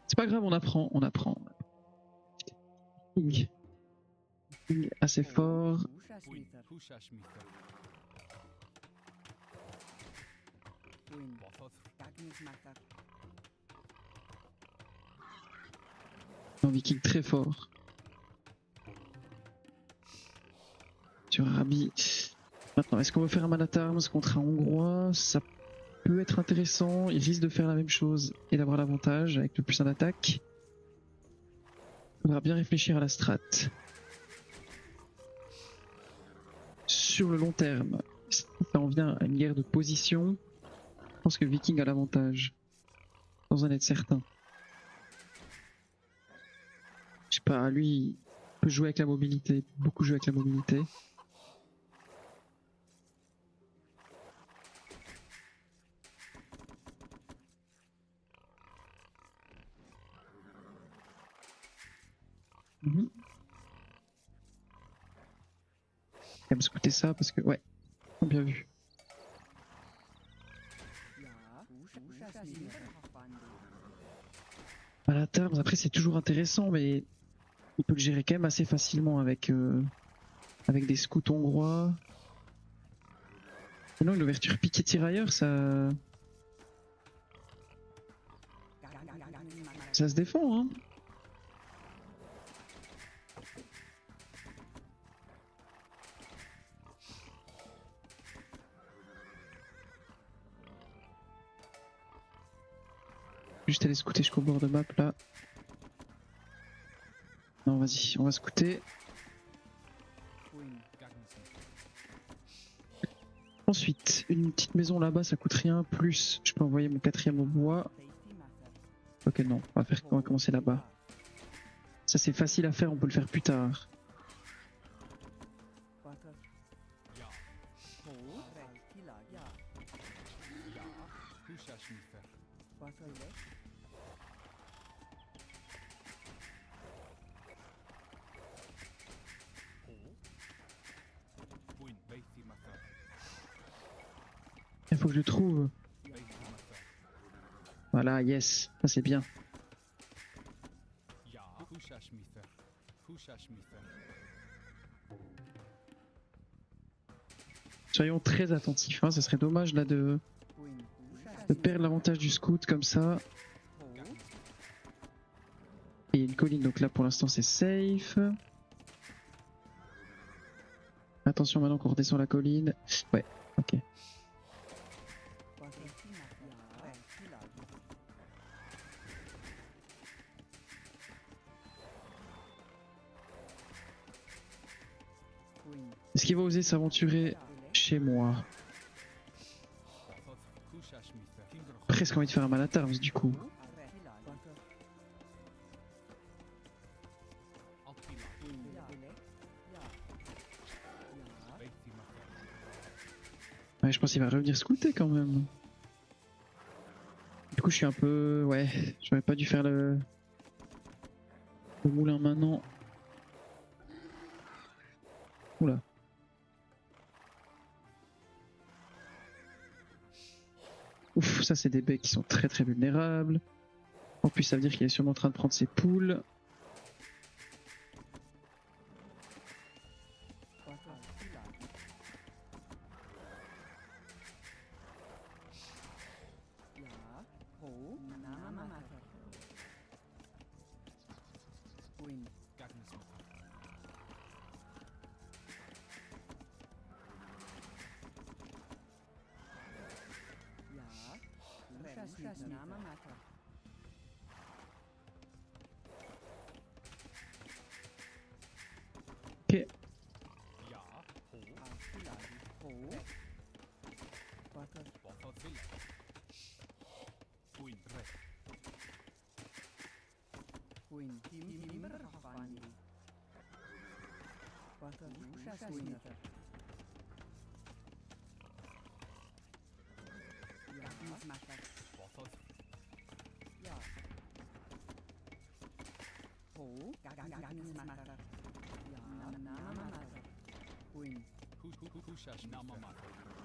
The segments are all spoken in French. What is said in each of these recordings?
C'est pas grave, on apprend, on apprend. King. King assez fort. Un viking très fort. Sur Arabi. Maintenant, est-ce qu'on veut faire un Man at Arms contre un Hongrois? Ça peut être intéressant. Il risque de faire la même chose et d'avoir l'avantage avec le plus en attaque. Il faudra bien réfléchir à la strat. Sur le long terme, si ça en vient à une guerre de position, je pense que Viking a l'avantage. Sans en être certain. Je sais pas, lui, il peut jouer avec la mobilité, beaucoup jouer avec la mobilité. Quand même scouter ça parce que, ouais, bien vu. À la terme, après c'est toujours intéressant, mais il peut le gérer quand même assez facilement avec, avec des scouts hongrois. Sinon, une ouverture piqué tirailleur, ça se défend, hein. Juste aller scouter jusqu'au bord de map là. Non, vas-y, on va scouter. Ensuite, une petite maison là-bas, ça coûte rien. Plus, je peux envoyer mon 4ème au bois. Ok, non, on va commencer là-bas. Ça, c'est facile à faire, on peut le faire plus tard. Il faut que je le trouve. Voilà, yes, ça c'est bien. Soyons très attentifs, hein. Ce serait dommage là de perdre l'avantage du scout comme ça. Et il y a une colline, donc là pour l'instant c'est safe. Attention maintenant qu'on redescend la colline. Ouais, ok. Est-ce qu'il va oser s'aventurer chez moi? Presque envie de faire un Man at Arms du coup. Ouais, je pense qu'il va revenir scouter quand même. Du coup, je suis un peu... Ouais, j'aurais pas dû faire le moulin maintenant. Oula. Ouf, ça c'est des baies qui sont très très vulnérables. En plus, ça veut dire qu'il est sûrement en train de prendre ses poules. Ok.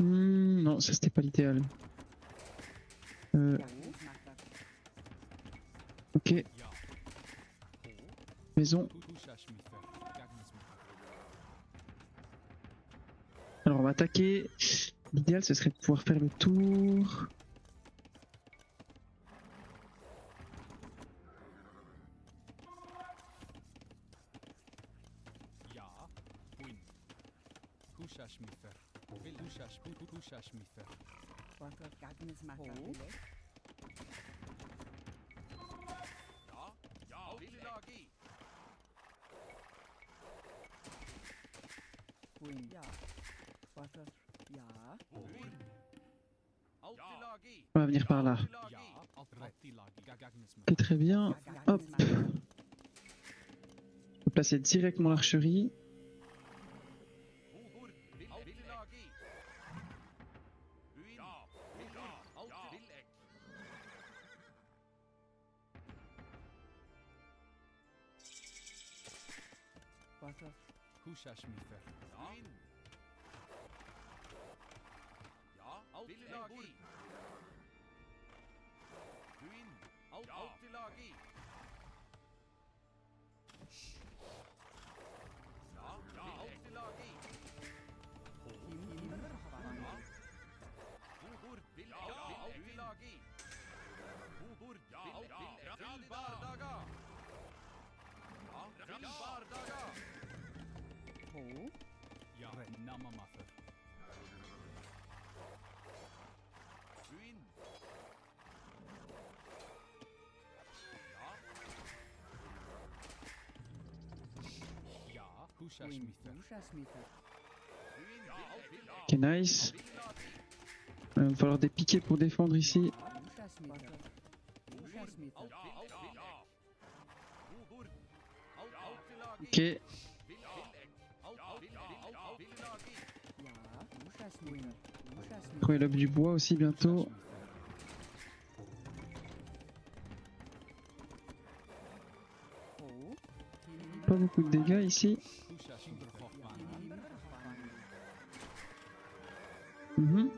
Non, ça c'était pas l'idéal. Ok. maison. Alors on va attaquer. L'idéal ce serait de pouvoir faire le tour. On va venir par là. C'est très bien. Hop. On peut placer directement l'archerie. Ok, nice. Il va falloir des piquets pour défendre ici. Ok. Trouver l'œuf du bois aussi bientôt. Pas beaucoup de dégâts ici. Mhm.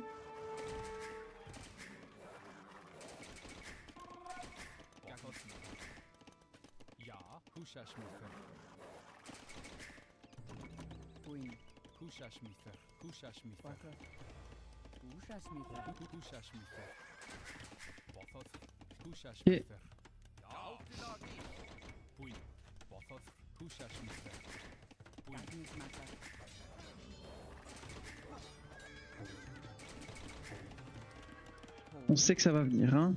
Et on sait que ça va venir, hein.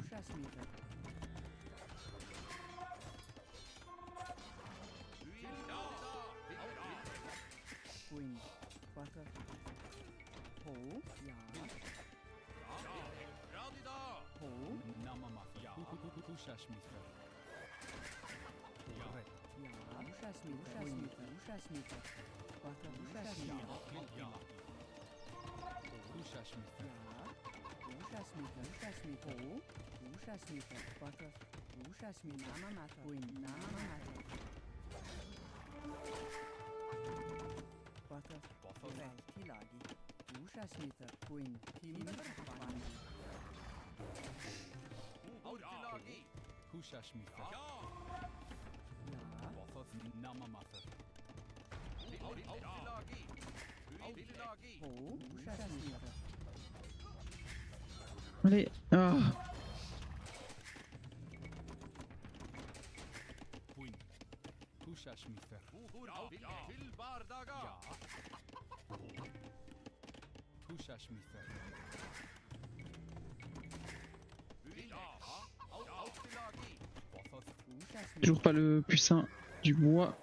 Allez. Ah. Toujours pas le puissant du bois.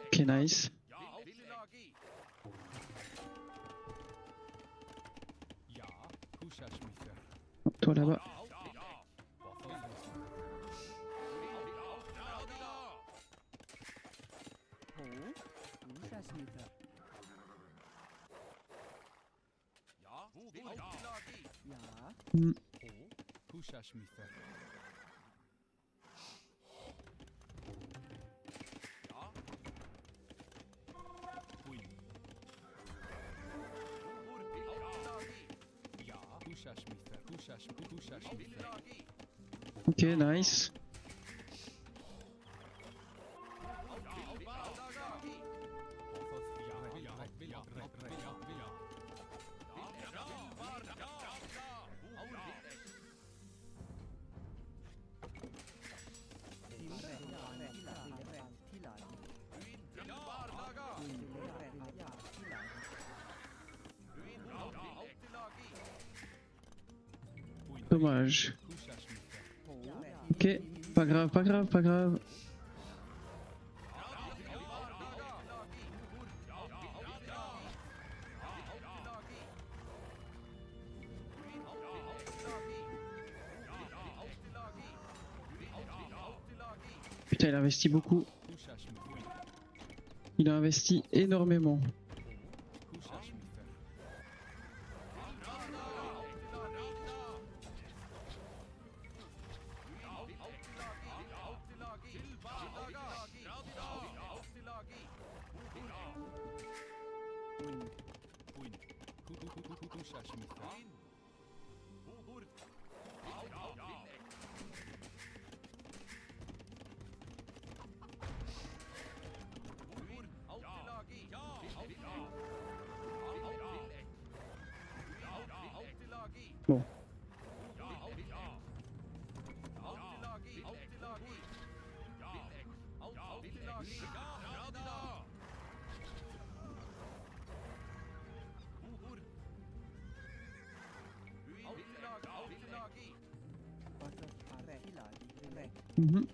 Ok, nice. Toi là-bas. Hmm. Ok, nice. Dommage. Ok, pas grave, pas grave, pas grave. Putain, il a investi beaucoup. Il a investi énormément. Bon. Mhm.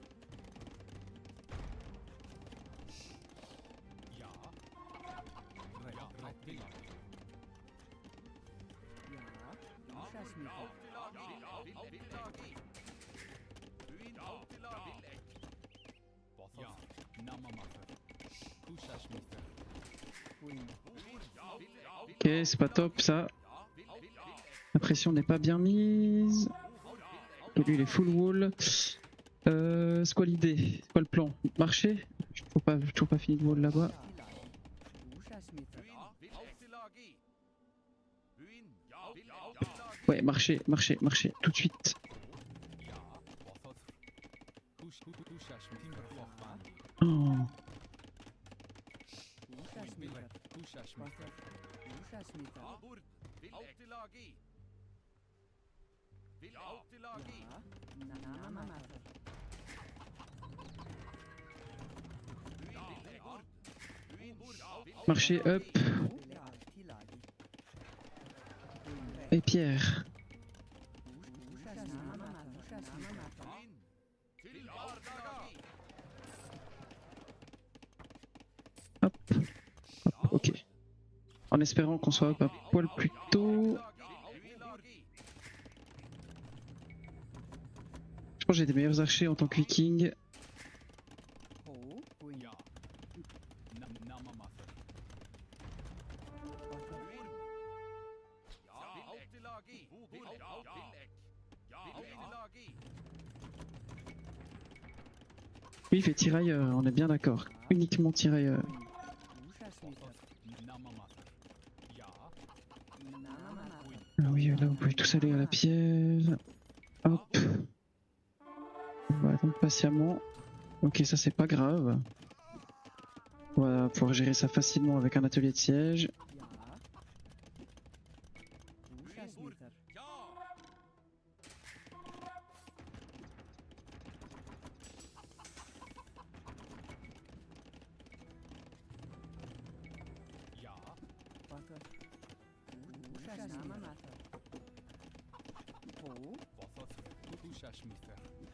Ok, c'est pas top ça. La pression n'est pas bien mise. Et lui il est full wall. C'est quoi l'idée? C'est quoi le plan? Marcher? Toujours pas fini de wall là-bas. Ouais, marcher, marcher, marcher, tout de suite. Oh. Marcher up. Et Pierre. Hop. Hop, ok. En espérant qu'on soit up un poil plus tôt. Je pense que j'ai des meilleurs archers en tant que viking. Lui il fait tirailleur, on est bien d'accord. Uniquement tirailleur. Ah oui, là vous pouvez tous aller à la pierre. Hop. On va attendre patiemment. Ok, ça c'est pas grave. On va pouvoir gérer ça facilement avec un atelier de siège.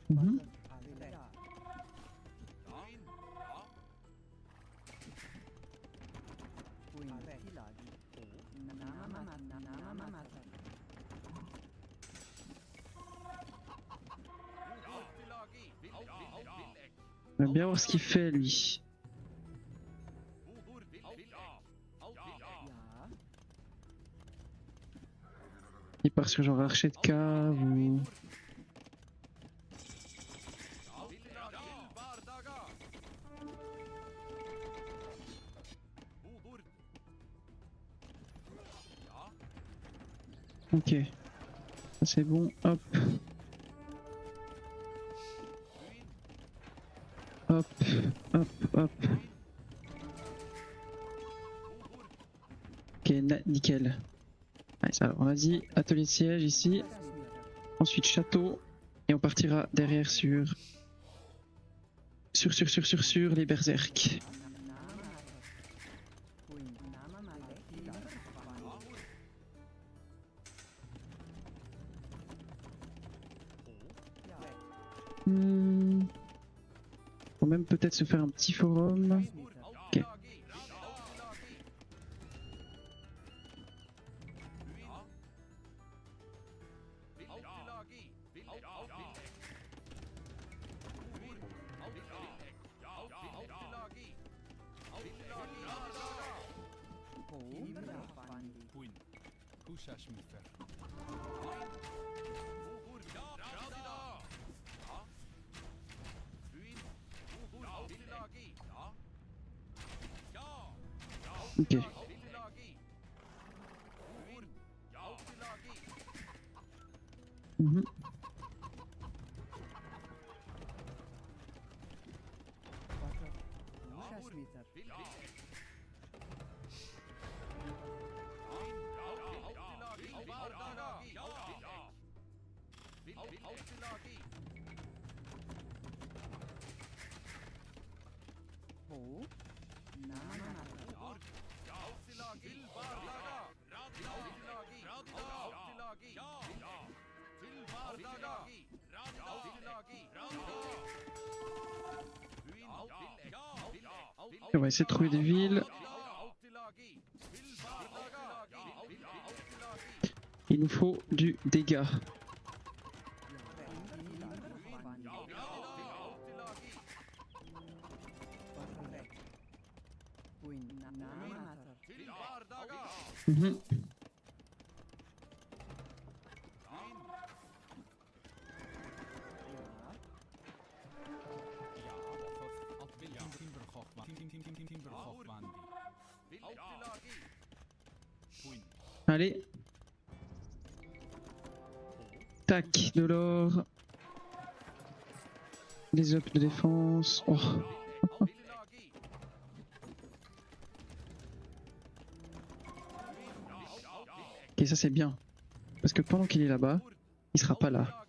Mhm. On va bien voir ce qu'il fait lui. Il part sur genre archer de cave ou... Ok. c'est bon, hop. Hop, hop, hop. Ok, nickel. Nice. Alors on a dit atelier de siège ici, ensuite château, et on partira derrière sur les berserks. Faut même peut-être se faire un petit forum. Ok. Ok. Mhm. On va essayer de trouver des villes. Il nous faut du dégât. Mhm. Allez. Tac, de l'or. Les ups de défense. Oh. Ok, ça c'est bien. Parce que pendant qu'il est là-bas, il sera pas là.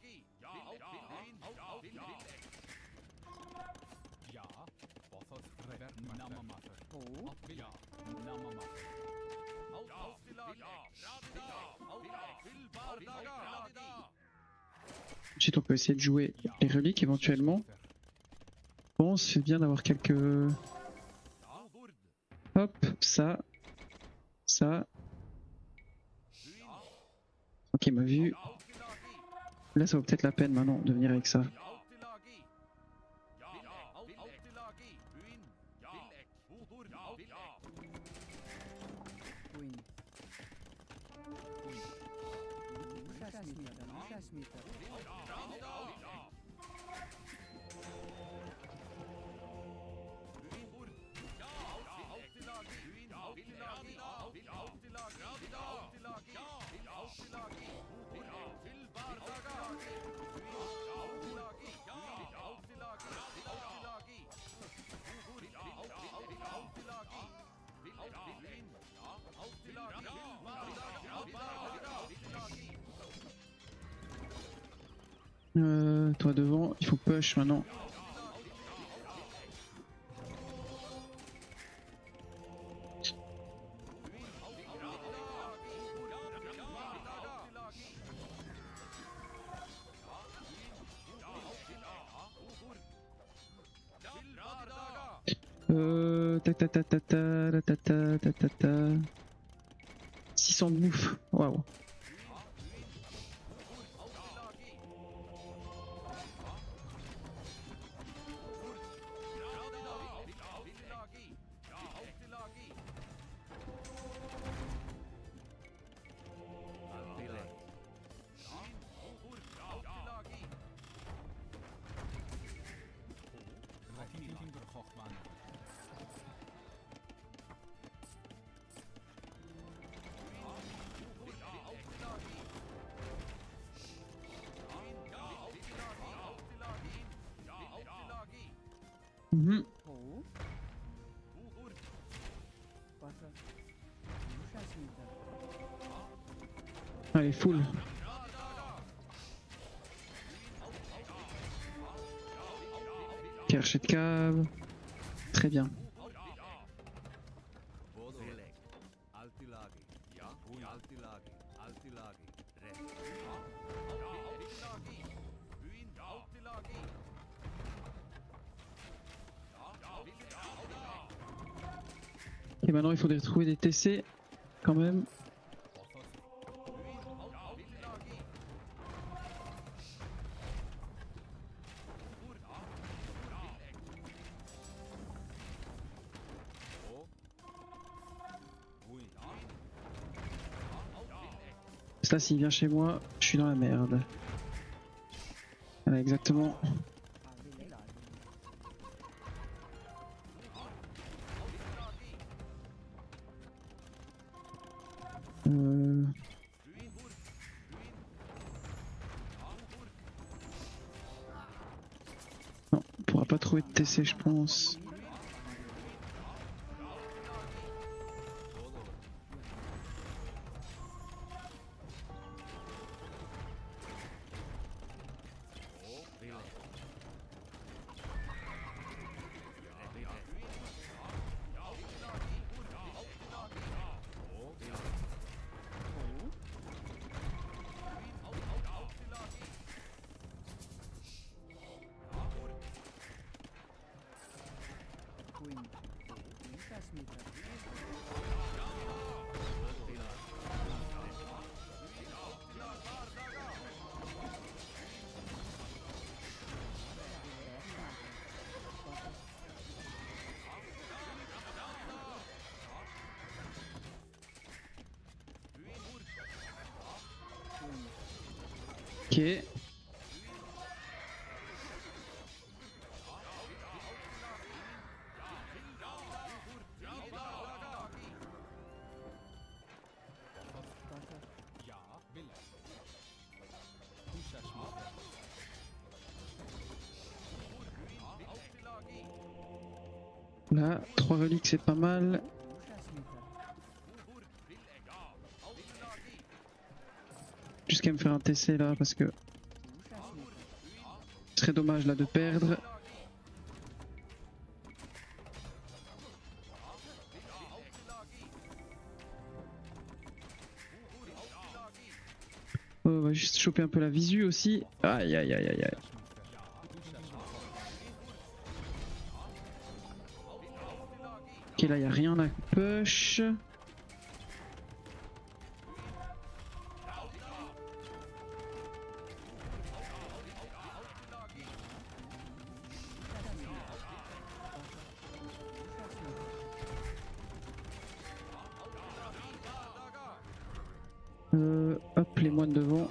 Ensuite, on peut essayer de jouer les reliques éventuellement. Bon, c'est bien d'avoir quelques... Hop, ça. Ça. Ok, il m'a vu. Là, ça vaut peut-être la peine maintenant de venir avec ça. Toi devant, il faut push maintenant. Ta ta ta ta ta ta ta ta ta ta. 600 de bouffe, waouh. Mhm. Allez, full. Ok, archer de cave. Très bien. Et maintenant il faudrait trouver des TC quand même. Ça, s'il vient chez moi, je suis dans la merde. Voilà, exactement. Non, on pourra pas trouver de TC, je pense. Ok. Là, 3 reliques, c'est pas mal. Jusqu'à me faire un TC là, parce que ce serait dommage là de perdre. On va juste choper un peu la visu aussi. Aïe aïe aïe aïe aïe. Ok, là, y a rien à push. Hop, les moines devant.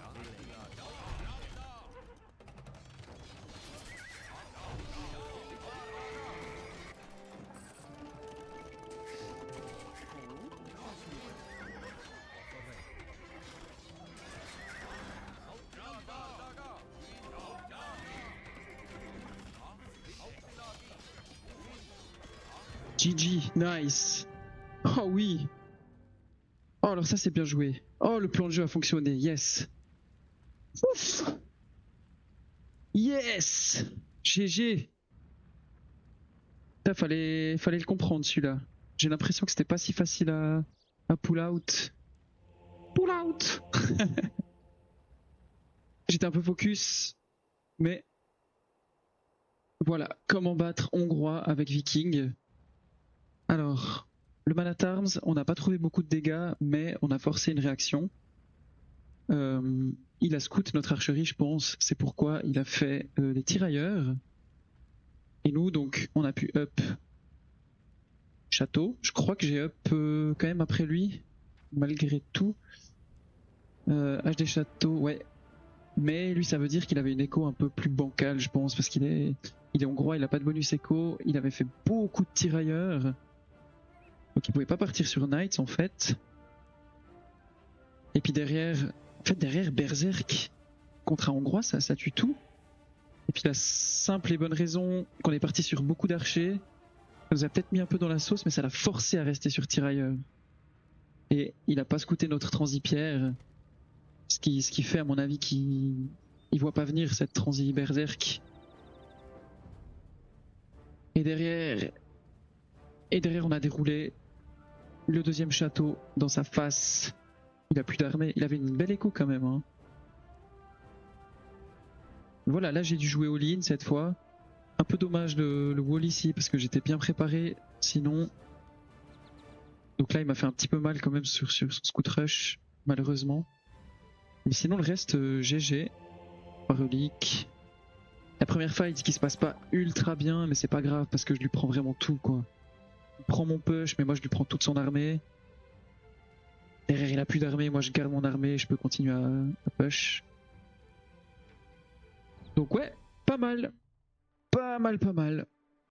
GG, nice. Oh oui. Oh, alors ça c'est bien joué. Oh, le plan de jeu a fonctionné, yes. Ouf. Yes. GG. Fallait le comprendre celui-là. J'ai l'impression que c'était pas si facile à pull out. Pull out. J'étais un peu focus, mais voilà, comment battre Hongrois avec Viking. Alors, le Man at Arms, on n'a pas trouvé beaucoup de dégâts, mais on a forcé une réaction. Il a scout notre archerie, je pense. C'est pourquoi il a fait les tirailleurs. Et nous, donc, on a pu up château. Je crois que j'ai up quand même après lui, malgré tout. HD château, ouais. Mais lui, ça veut dire qu'il avait une écho un peu plus bancale, je pense, parce qu'il est hongrois, il a pas de bonus écho. Il avait fait beaucoup de tirailleurs. Donc il pouvait pas partir sur Knights en fait. Et puis derrière, Berserk contre un hongrois, ça tue tout. Et puis la simple et bonne raison qu'on est parti sur beaucoup d'archers, ça nous a peut-être mis un peu dans la sauce, mais ça l'a forcé à rester sur tirailleur. Et il a pas scouté notre transipierre, ce qui fait à mon avis qu'il voit pas venir cette transi berserk. Et derrière on a déroulé le deuxième château dans sa face. Il a plus d'armée, il avait une belle écho quand même. Hein. Voilà, là j'ai dû jouer all-in cette fois. Un peu dommage le wall ici parce que j'étais bien préparé sinon. Donc là il m'a fait un petit peu mal quand même sur son scout rush, malheureusement. Mais sinon le reste, GG. Relique. La première fight qui se passe pas ultra bien, mais c'est pas grave parce que je lui prends vraiment tout quoi. Il prend mon push, mais moi je lui prends toute son armée. Derrière il a plus d'armée, moi je garde mon armée, je peux continuer à push. Donc ouais, pas mal. Pas mal.